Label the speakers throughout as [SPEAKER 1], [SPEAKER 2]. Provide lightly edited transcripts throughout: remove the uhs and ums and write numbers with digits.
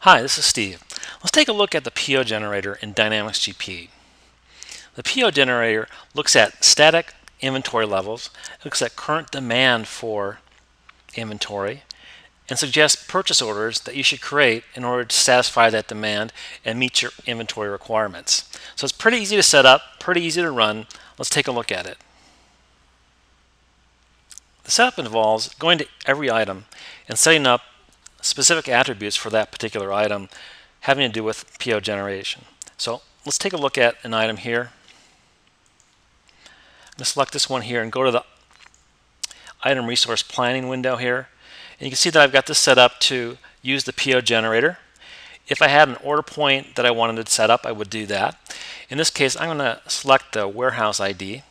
[SPEAKER 1] Hi, this is Steve. Let's take a look at the Pio Generator in Dynamics GP. The Pio Generator looks at static inventory levels, looks at current demand for inventory, and suggests purchase orders that you should create in order to satisfy that demand and meet your inventory requirements. So it's pretty easy to set up, pretty easy to run. Let's take a look at it. The setup involves going to every item and setting up specific attributes for that particular item having to do with Pio generation. So let's take a look at an item here. I'm going to select this one here and go to the item resource planning window here. And you can see that I've got this set up to use the Pio generator. If I had an order point that I wanted to set up, I would do that. In this case, I'm going to select the warehouse ID.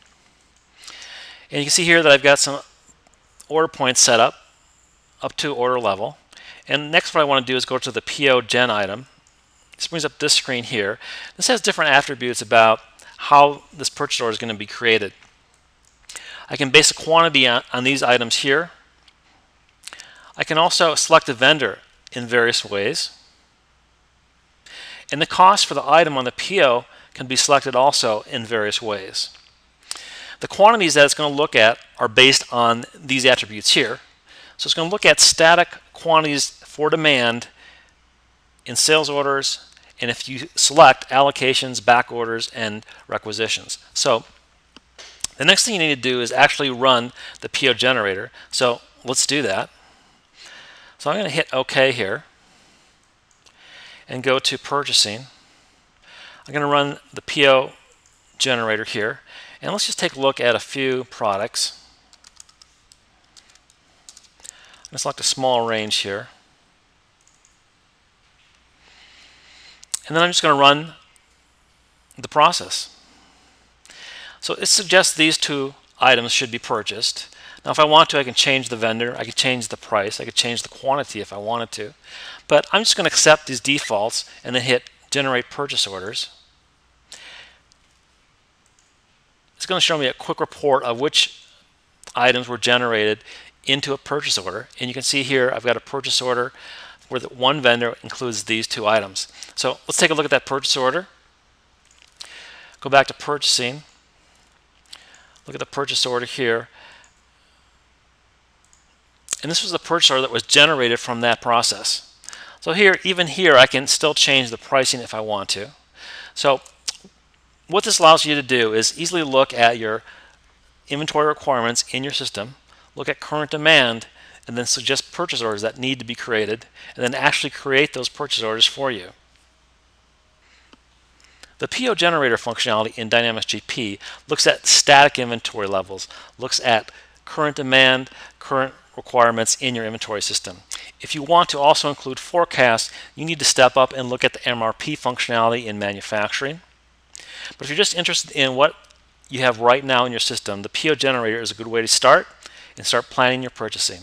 [SPEAKER 1] And you can see here that I've got some order points set up to order level. And next what I want to do is go to the Pio Gen Item. This brings up this screen here. This has different attributes about how this purchase order is going to be created. I can base a quantity on these items here. I can also select a vendor in various ways. And the cost for the item on the Pio can be selected also in various ways. The quantities that it's going to look at are based on these attributes here. So it's going to look at static quantities for demand in sales orders, and if you select allocations, back orders, and requisitions. So the next thing you need to do is actually run the Pio generator. So let's do that. So I'm going to hit OK here and go to purchasing. I'm going to run the Pio generator here, and let's just take a look at a few products. I'm going to select a small range here. And then I'm just going to run the process. So it suggests these two items should be purchased. Now if I want to, I can change the vendor, I can change the price, I could change the quantity if I wanted to. But I'm just going to accept these defaults and then hit generate purchase orders. It's going to show me a quick report of which items were generated into a purchase order, and you can see here I've got a purchase order where the one vendor includes these two items. So let's take a look at that purchase order. Go back to purchasing. Look at the purchase order here. And this was the purchase order that was generated from that process. So here, even here, I can still change the pricing if I want to. So what this allows you to do is easily look at your inventory requirements in your system, look at current demand, and then suggest purchase orders that need to be created, and then actually create those purchase orders for you. The Pio Generator functionality in Dynamics GP looks at static inventory levels, looks at current demand, current requirements in your inventory system. If you want to also include forecasts, you need to step up and look at the MRP functionality in manufacturing. But if you're just interested in what you have right now in your system, the Pio Generator is a good way to start and start planning your purchasing.